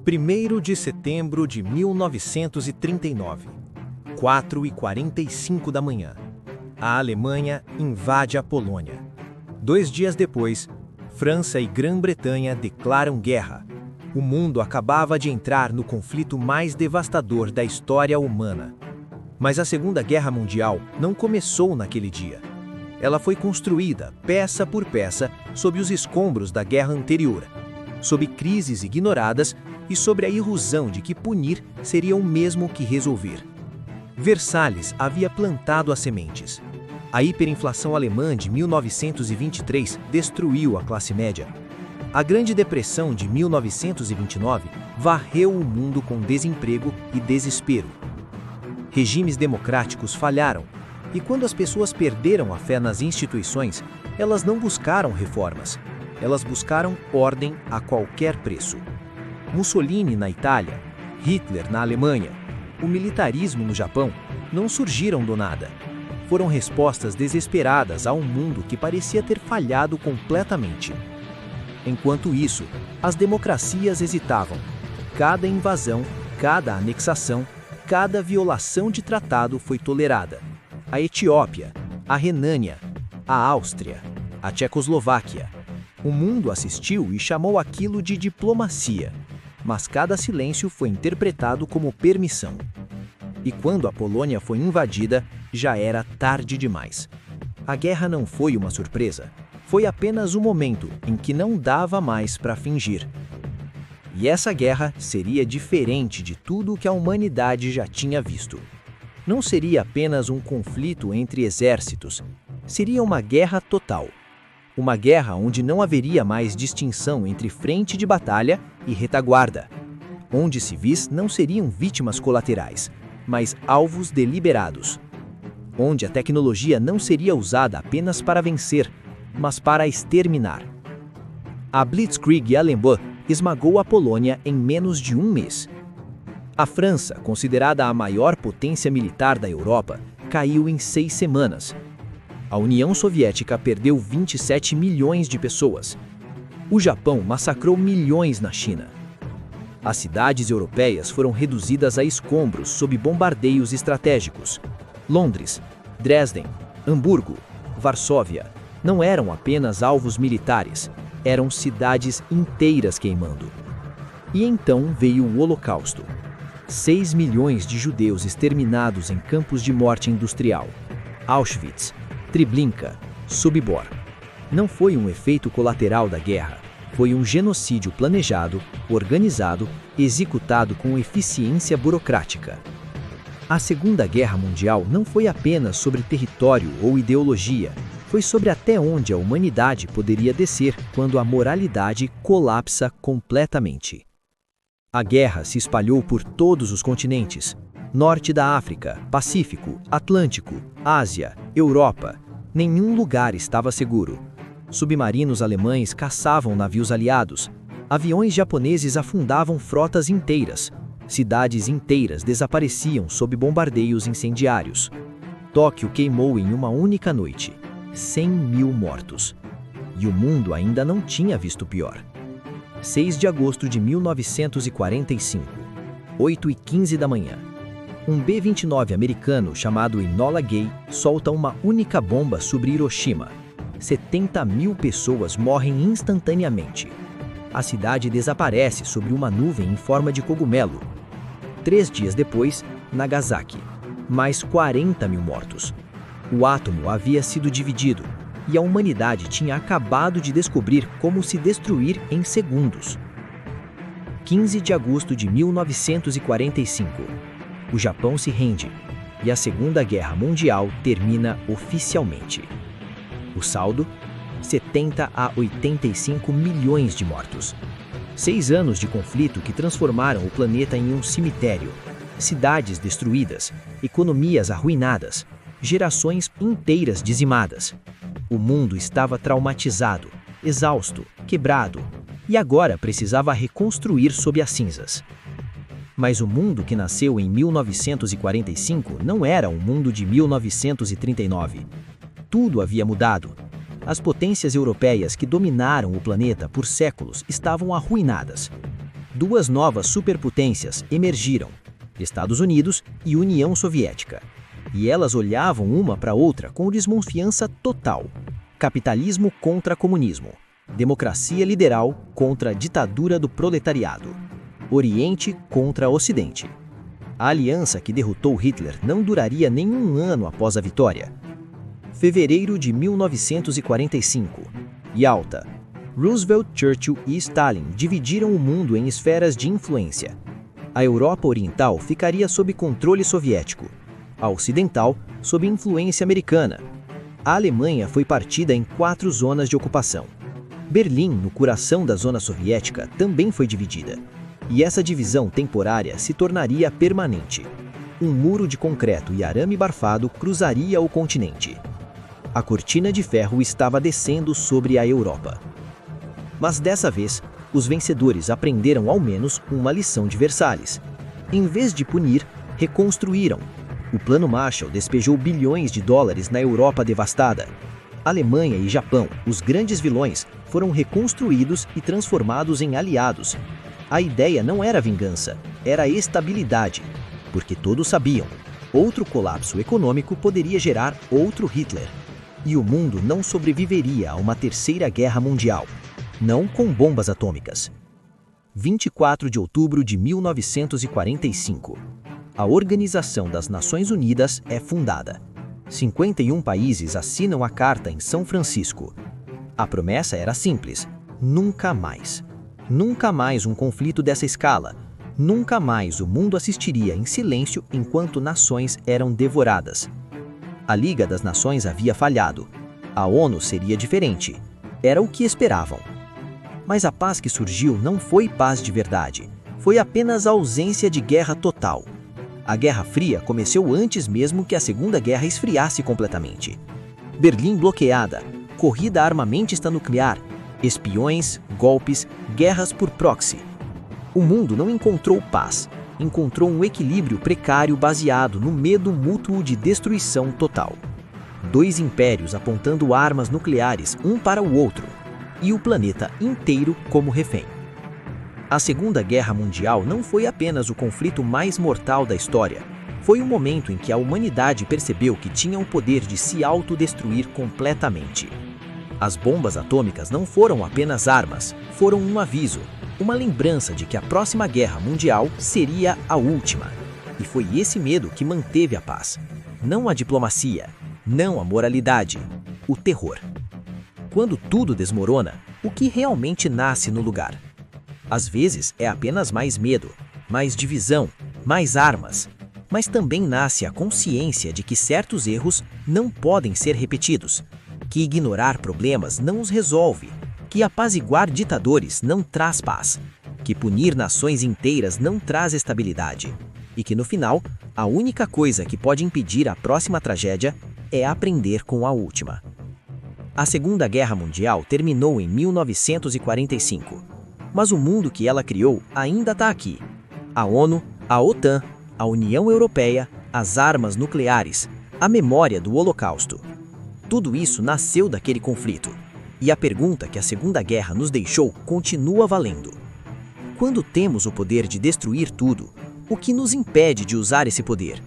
1º de setembro de 1939, 4h45 da manhã. A Alemanha invade a Polônia. 2 dias depois, França e Grã-Bretanha declaram guerra. O mundo acabava de entrar no conflito mais devastador da história humana. Mas a Segunda Guerra Mundial não começou naquele dia. Ela foi construída, peça por peça, sob os escombros da guerra anterior, sob crises ignoradas e sobre a ilusão de que punir seria o mesmo que resolver. Versalhes havia plantado as sementes. A hiperinflação alemã de 1923 destruiu a classe média. A Grande Depressão de 1929 varreu o mundo com desemprego e desespero. Regimes democráticos falharam, e quando as pessoas perderam a fé nas instituições, elas não buscaram reformas. Elas buscaram ordem a qualquer preço. Mussolini na Itália, Hitler na Alemanha, o militarismo no Japão não surgiram do nada. Foram respostas desesperadas a um mundo que parecia ter falhado completamente. Enquanto isso, as democracias hesitavam. Cada invasão, cada anexação, cada violação de tratado foi tolerada. A Etiópia, a Renânia, a Áustria, a Tchecoslováquia. O mundo assistiu e chamou aquilo de diplomacia, mas cada silêncio foi interpretado como permissão. E quando a Polônia foi invadida, já era tarde demais. A guerra não foi uma surpresa, foi apenas um momento em que não dava mais para fingir. E essa guerra seria diferente de tudo o que a humanidade já tinha visto. Não seria apenas um conflito entre exércitos, seria uma guerra total. Uma guerra onde não haveria mais distinção entre frente de batalha e retaguarda, onde civis não seriam vítimas colaterais, mas alvos deliberados, onde a tecnologia não seria usada apenas para vencer, mas para exterminar. A Blitzkrieg alemã esmagou a Polônia em menos de um mês. A França, considerada a maior potência militar da Europa, caiu em 6 semanas. A União Soviética perdeu 27 milhões de pessoas. O Japão massacrou milhões na China. As cidades europeias foram reduzidas a escombros sob bombardeios estratégicos. Londres, Dresden, Hamburgo, Varsóvia não eram apenas alvos militares, eram cidades inteiras queimando. E então veio o Holocausto. 6 milhões de judeus exterminados em campos de morte industrial. Auschwitz, Treblinka, Sobibor. Não foi um efeito colateral da guerra, foi um genocídio planejado, organizado, executado com eficiência burocrática. A Segunda Guerra Mundial não foi apenas sobre território ou ideologia, foi sobre até onde a humanidade poderia descer quando a moralidade colapsa completamente. A guerra se espalhou por todos os continentes. Norte da África, Pacífico, Atlântico, Ásia, Europa. Nenhum lugar estava seguro. Submarinos alemães caçavam navios aliados. Aviões japoneses afundavam frotas inteiras. Cidades inteiras desapareciam sob bombardeios incendiários. Tóquio queimou em uma única noite. 100 mil mortos. E o mundo ainda não tinha visto pior. 6 de agosto de 1945, 8h15 da manhã. Um B-29 americano chamado Enola Gay solta uma única bomba sobre Hiroshima. 70 mil pessoas morrem instantaneamente. A cidade desaparece sobre uma nuvem em forma de cogumelo. 3 dias depois, Nagasaki. Mais 40 mil mortos. O átomo havia sido dividido e a humanidade tinha acabado de descobrir como se destruir em segundos. 15 de agosto de 1945. O Japão se rende e a Segunda Guerra Mundial termina oficialmente. O saldo? 70 a 85 milhões de mortos. 6 anos de conflito que transformaram o planeta em um cemitério. Cidades destruídas, economias arruinadas, gerações inteiras dizimadas. O mundo estava traumatizado, exausto, quebrado, e agora precisava reconstruir sob as cinzas. Mas o mundo que nasceu em 1945 não era o mundo de 1939. Tudo havia mudado. As potências europeias que dominaram o planeta por séculos estavam arruinadas. duas novas superpotências emergiram, Estados Unidos e União Soviética. E elas olhavam uma para a outra com desconfiança total. Capitalismo contra comunismo. Democracia liberal contra a ditadura do proletariado. Oriente contra Ocidente. A aliança que derrotou Hitler não duraria nem um ano após a vitória. Fevereiro de 1945. Yalta. Roosevelt, Churchill e Stalin dividiram o mundo em esferas de influência. A Europa Oriental ficaria sob controle soviético, a Ocidental sob influência americana. A Alemanha foi partida em 4 zonas de ocupação. Berlim, no coração da zona soviética, também foi dividida. E essa divisão temporária se tornaria permanente. Um muro de concreto e arame barfado cruzaria o continente. A cortina de ferro estava descendo sobre a Europa. Mas dessa vez, os vencedores aprenderam ao menos uma lição de Versalhes. Em vez de punir, reconstruíram. O Plano Marshall despejou bilhões de dólares na Europa devastada. Alemanha e Japão, os grandes vilões, foram reconstruídos e transformados em aliados. A ideia não era vingança, era estabilidade. Porque todos sabiam, outro colapso econômico poderia gerar outro Hitler. E o mundo não sobreviveria a uma terceira guerra mundial. Não com bombas atômicas. 24 de outubro de 1945. A Organização das Nações Unidas é fundada. 51 países assinam a carta em São Francisco. A promessa era simples: nunca mais. Nunca mais um conflito dessa escala. Nunca mais o mundo assistiria em silêncio enquanto nações eram devoradas. A Liga das Nações havia falhado. A ONU seria diferente. Era o que esperavam. Mas a paz que surgiu não foi paz de verdade. Foi apenas a ausência de guerra total. A Guerra Fria começou antes mesmo que a Segunda Guerra esfriasse completamente. Berlim bloqueada, corrida armamentista nuclear, espiões, golpes, guerras por proxy. O mundo não encontrou paz, encontrou um equilíbrio precário baseado no medo mútuo de destruição total. 2 impérios apontando armas nucleares um para o outro, e o planeta inteiro como refém. A Segunda Guerra Mundial não foi apenas o conflito mais mortal da história. Foi o momento em que a humanidade percebeu que tinha o poder de se autodestruir completamente. As bombas atômicas não foram apenas armas, foram um aviso, uma lembrança de que a próxima guerra mundial seria a última. E foi esse medo que manteve a paz. Não a diplomacia, não a moralidade, o terror. Quando tudo desmorona, o que realmente nasce no lugar? Às vezes é apenas mais medo, mais divisão, mais armas. Mas também nasce a consciência de que certos erros não podem ser repetidos, que ignorar problemas não os resolve, que apaziguar ditadores não traz paz, que punir nações inteiras não traz estabilidade, e que no final, a única coisa que pode impedir a próxima tragédia é aprender com a última. A Segunda Guerra Mundial terminou em 1945, mas o mundo que ela criou ainda está aqui. A ONU, a OTAN, a União Europeia, as armas nucleares, a memória do Holocausto. Tudo isso nasceu daquele conflito. E a pergunta que a Segunda Guerra nos deixou continua valendo. Quando temos o poder de destruir tudo, o que nos impede de usar esse poder?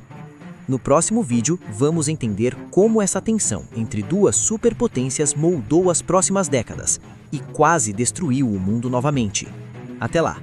No próximo vídeo, vamos entender como essa tensão entre duas superpotências moldou as próximas décadas e quase destruiu o mundo novamente. Até lá!